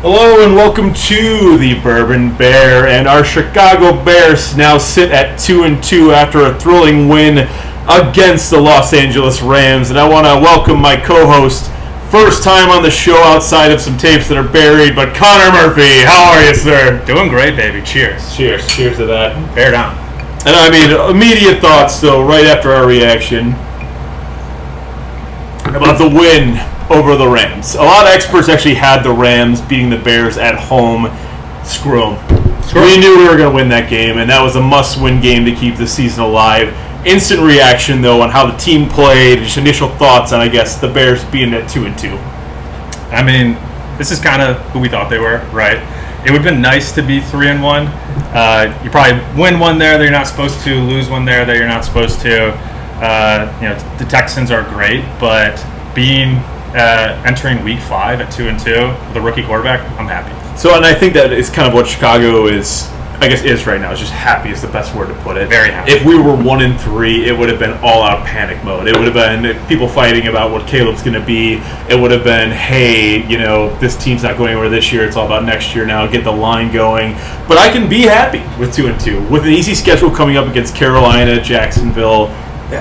Hello and welcome to the Bourbon Bear, and our Chicago Bears now sit at 2-2 after a thrilling win against the Los Angeles Rams. And I want to welcome my co-host, first time on the show outside of some tapes that are buried, but Connor Murphy. How are you, sir? Doing great, baby. Cheers. Cheers to that. Bear down. And I mean, immediate thoughts though, right after our reaction about the win over the Rams. A lot of experts actually had the Rams beating the Bears at home. Screw them. We knew we were going to win that game, and that was a must-win game to keep the season alive. Instant reaction, though, on how the team played. Just initial thoughts on, I guess, the Bears being at 2-2. I mean, this is kind of who we thought they were, right? It would have been nice to be 3-1. You probably win one there that you're not supposed to, lose one there that you're not supposed to. The Texans are great, but being entering week 5 at 2-2 with a rookie quarterback, I'm happy. So, and I think that is kind of what Chicago is right now. Is just happy is the best word to put it. Very happy. If we were 1-3, it would have been all out panic mode. It would have been people fighting about what Caleb's going to be. It would have been, hey, this team's not going anywhere this year. It's all about next year now. Get the line going. But I can be happy with 2-2 with an easy schedule coming up against Carolina, Jacksonville.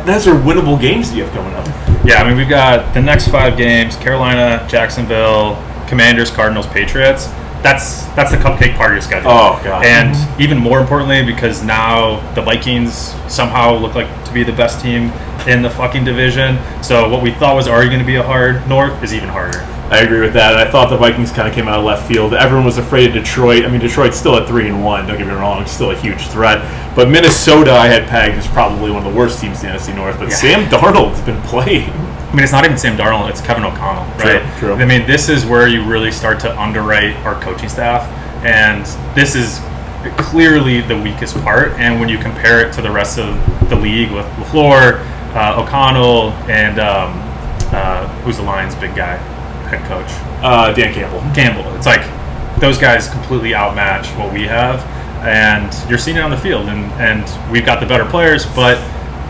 Those are winnable games that you have coming up. Yeah, I mean, we've got the next 5 games: Carolina, Jacksonville, Commanders, Cardinals, Patriots. That's the cupcake part of your schedule. Oh, God. And even more importantly, because now the Vikings somehow look like to be the best team in the fucking division. So what we thought was already going to be a hard North is even harder. I agree with that. I thought the Vikings kind of came out of left field. Everyone was afraid of Detroit. I mean, Detroit's still at 3-1. Don't get me wrong; it's still a huge threat. But Minnesota, I had pegged as probably one of the worst teams in the NFC North. But yeah. Sam Darnold's been playing. I mean, it's not even Sam Darnold; it's Kevin O'Connell, right? True. I mean, this is where you really start to underrate our coaching staff, and this is clearly the weakest part. And when you compare it to the rest of the league with LaFleur, O'Connell, and who's the Lions' big guy? Head coach Dan Campbell. It's like those guys completely outmatch what we have, and you're seeing it on the field, and we've got the better players, but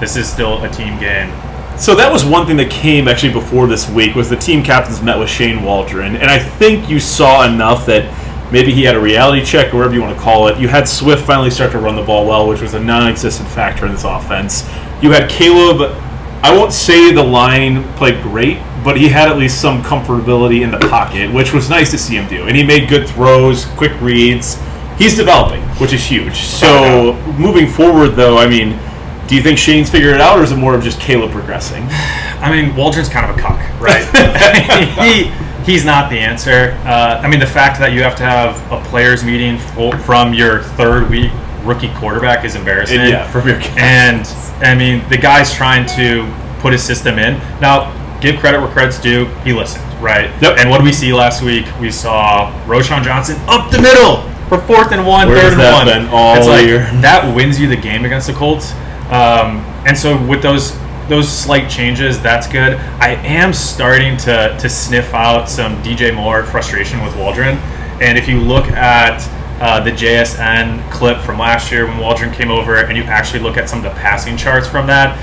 this is still a team game. So that was one thing that came actually before this week was the team captains met with Shane Waldron, and I think you saw enough that maybe he had a reality check or whatever you want to call it. You had Swift finally start to run the ball well, which was a non-existent factor in this offense. You had Caleb. I won't say the line played great, but he had at least some comfortability in the pocket, which was nice to see him do. And he made good throws, quick reads. He's developing, which is huge. So moving forward, though, I mean, do you think Shane's figured it out, or is it more of just Caleb progressing? I mean, Waldron's kind of a cuck, right? He's not the answer. I mean, the fact that you have to have a players meeting from your third week rookie quarterback is embarrassing. Yeah, from your guys. And I mean, the guy's trying to put his system in. Now, give credit where credit's due. He listened, right? Yep. And what did we see last week? We saw Roschon Johnson up the middle for 4th and 1, Where's 3rd and that 1. Been all it's like year? that wins you the game against the Colts. And so with those slight changes, that's good. I am starting to sniff out some DJ Moore frustration with Waldron. And if you look at the JSN clip from last year when Waldron came over, and you actually look at some of the passing charts from that,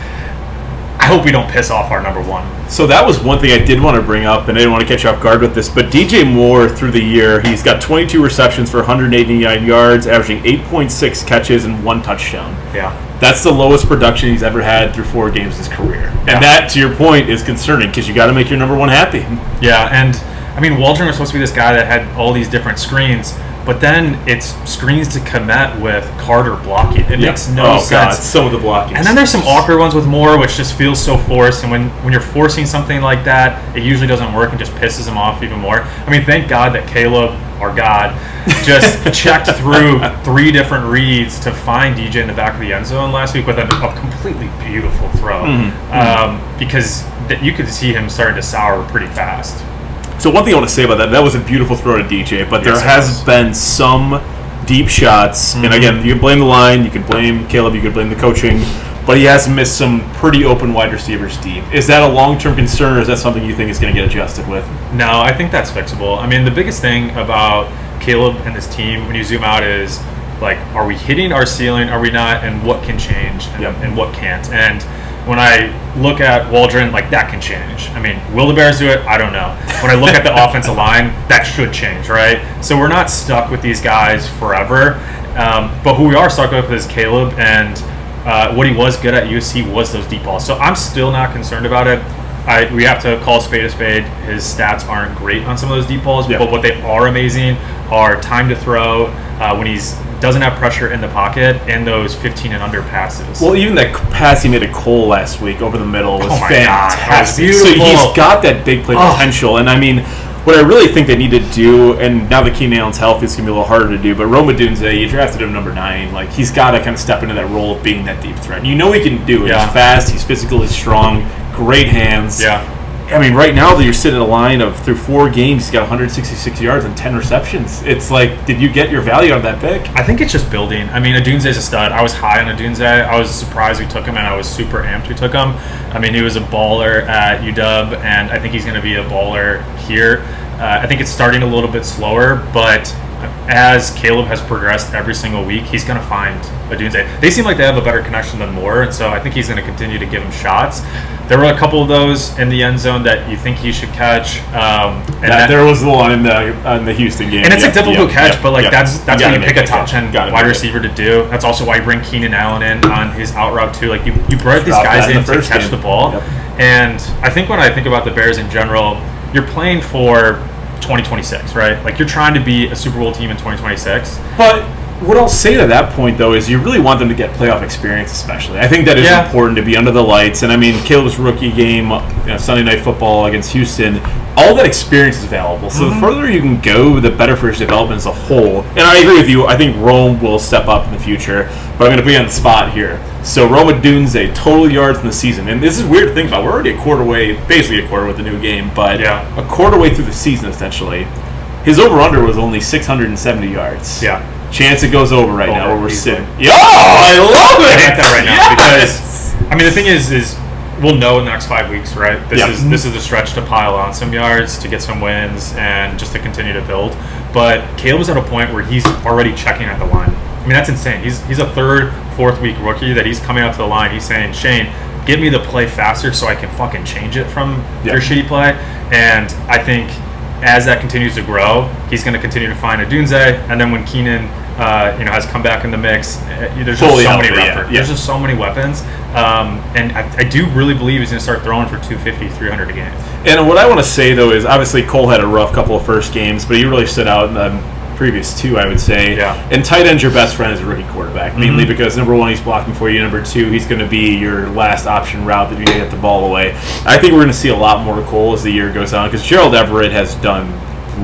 I hope we don't piss off our number one. So that was one thing I did want to bring up, and I didn't want to catch you off guard with this, but DJ Moore through the year, he's got 22 receptions for 189 yards, averaging 8.6 catches and 1 touchdown. Yeah. That's the lowest production he's ever had through 4 games in his career. Yeah. And that, to your point, is concerning because you got to make your number one happy. Yeah, and I mean, Waldron was supposed to be this guy that had all these different screens, but then it's screens to Kmet with Carter blocking. It makes no sense. God, some of the blocking. And then there's some awkward ones with Moore, which just feels so forced. And when you're forcing something like that, it usually doesn't work and just pisses him off even more. I mean, thank God that Caleb, our God, just checked through 3 different reads to find DJ in the back of the end zone last week with a completely beautiful throw. Because you could see him starting to sour pretty fast. So one thing I want to say about that was a beautiful throw to DJ, but there has been some deep shots, and again, you can blame the line, you can blame Caleb, you can blame the coaching, but he has missed some pretty open wide receivers deep. Is that a long-term concern, or is that something you think is going to get adjusted with? No, I think that's fixable. I mean, the biggest thing about Caleb and this team, when you zoom out, is like, are we hitting our ceiling, are we not, and what can change, and what can't? And when I look at Waldron, like, that can change. I mean, will the Bears do it? I don't know. When I look at the offensive line, that should change, right? So we're not stuck with these guys forever. But who we are stuck with is Caleb, and what he was good at USC was those deep balls. So I'm still not concerned about it. We have to call a spade a spade. His stats aren't great on some of those deep balls, but what they are amazing are time to throw when he's doesn't have pressure in the pocket and those 15 and under passes. Well, even that pass he made to Cole last week over the middle was fantastic. God, so he's got that big play potential, and I mean, what I really think they need to do, and now that Keenan Allen's healthy, it's going to be a little harder to do, but Rome Odunze, you drafted him number 9. Like, he's got to kind of step into that role of being that deep threat. You know he can do it. He's fast, he's physically strong, great hands. Yeah. I mean, right now that you're sitting in a line of through 4 games, he's got 166 yards and 10 receptions. It's like, did you get your value on that pick? I think it's just building. I mean, Odunze's a stud. I was high on Odunze. I was surprised we took him, and I was super amped we took him. I mean, he was a baller at UW, and I think he's going to be a baller here. I think it's starting a little bit slower, but as Caleb has progressed every single week, he's going to find Odunze. They seem like they have a better connection than Moore, and so I think he's going to continue to give him shots. There were a couple of those in the end zone that you think he should catch. There was the one in the Houston game. And it's a difficult catch, but like that's when you pick a top 10 wide receiver to do. That's also why you bring Keenan Allen in on his out route too. Like you brought these guys in to catch the ball. Yep. And I think when I think about the Bears in general, you're playing for 2026, right? Like you're trying to be a Super Bowl team in 2026. But what I'll say to that point, though, is you really want them to get playoff experience, especially. I think that is important to be under the lights. And, I mean, Caleb's rookie game, Sunday Night Football against Houston, all that experience is valuable. So the further you can go, the better for his development as a whole. And I agree with you. I think Rome will step up in the future. But I'm going to put you on the spot here. So Rome Odunze, total yards in the season. And this is weird to think about. We're already a quarter way, basically a quarter with the new game, but a quarter way through the season, essentially. His over-under was only 670 yards. Yeah. Chance it goes over right now where we're sitting. Yeah, I love it! I like that right now because, I mean, the thing is we'll know in the next 5 weeks, right? This is a stretch to pile on some yards, to get some wins, and just to continue to build. But Caleb's at a point where he's already checking at the line. I mean, that's insane. He's a 3rd, 4th week rookie that he's coming out to the line. He's saying, Shane, get me the play faster so I can fucking change it from your shitty play. And I think as that continues to grow, he's going to continue to find Odunze, and then when Keenan, has come back in the mix, there's just so many weapons. There's just so many weapons, and I do really believe he's going to start throwing for 250, 300 a game. And what I want to say though is, obviously Cole had a rough couple of first games, but he really stood out in the previous 2, I would say. Yeah. And tight end's your best friend as a rookie quarterback, mainly because number 1, he's blocking for you. Number 2, he's going to be your last option route that you get the ball away. I think we're going to see a lot more Cole as the year goes on because Gerald Everett has done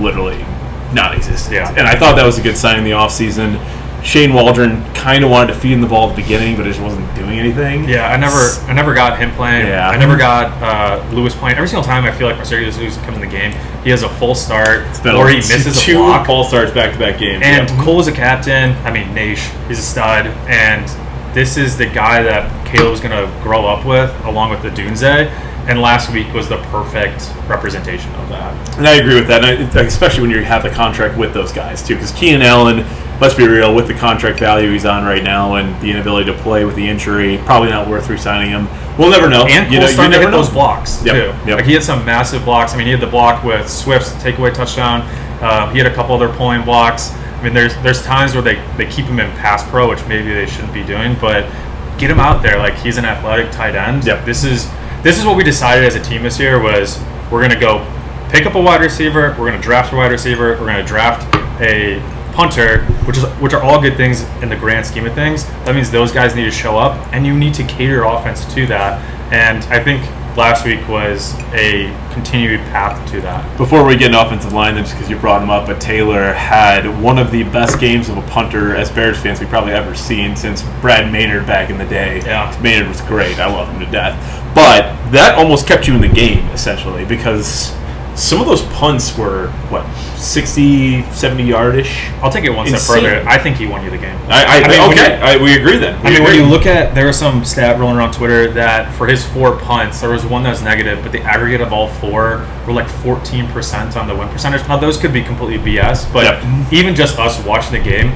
literally non-existent. Yeah. And I thought that was a good sign in the offseason. Shane Waldron kind of wanted to feed him the ball at the beginning, but it just wasn't doing anything. Yeah, I never got him playing. Yeah. I never got Lewis playing. Every single time I feel like Marcellus Lewis comes in the game, he has a full start, or he misses a block. 2 false starts back-to-back games. And Cole is a captain. I mean, Naish, he's a stud. And this is the guy that Caleb's going to grow up with, along with the Odunze. And last week was the perfect representation of that. And I agree with that, and especially when you have the contract with those guys, too. Because Keenan Allen, let's be real, with the contract value he's on right now and the inability to play with the injury, probably not worth re-signing him. We'll never know. And Cole's starting to hit those blocks, too. Yep. Like, he had some massive blocks. I mean, he had the block with Swift's takeaway touchdown. He had a couple other pulling blocks. I mean, there's times where they keep him in pass pro, which maybe they shouldn't be doing, but get him out there. Like, he's an athletic tight end. Yep. This is what we decided as a team this year was we're going to go pick up a wide receiver, we're going to draft a wide receiver, we're going to draft a punter, which are all good things in the grand scheme of things. That means those guys need to show up, and you need to cater your offense to that. And I think last week was a continued path to that. Before we get an offensive line, then, just because you brought him up, but Taylor had one of the best games of a punter as Bears fans we've probably ever seen since Brad Maynard back in the day. Yeah. Maynard was great. I love him to death. But that almost kept you in the game, essentially, because some of those punts were, 60, 70-yard-ish? I'll take it one step further. I think he won you the game. We agree then. When you look at, there was some stat rolling around Twitter that for his 4 punts, there was one that was negative, but the aggregate of all 4 were like 14% on the win percentage. Now, those could be completely BS, but even just us watching the game,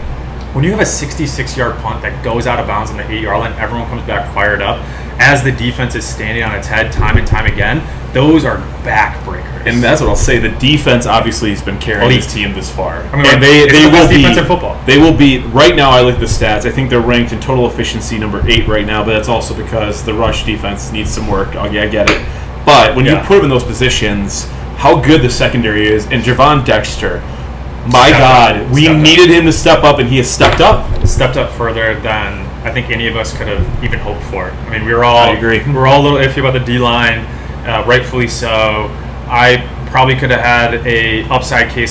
when you have a 66-yard punt that goes out of bounds on the 8-yard line, everyone comes back fired up. as the defense is standing on its head time and time again, those are backbreakers. And that's what I'll say. The defense obviously has been carrying this team this far. I mean, and it's they the will best be defense in football. They will be right now. I look at the stats. I think they're ranked in total efficiency number 8 right now, but that's also because the rush defense needs some work. I get it. But when you put them in those positions, how good the secondary is, and Javon Dexter, my God, we needed him to step up, and he has stepped up. Stepped up further than I think any of us could have even hoped for. I mean, we were all I agree. We were all a little iffy about the D-line, rightfully so. I probably could have had a upside case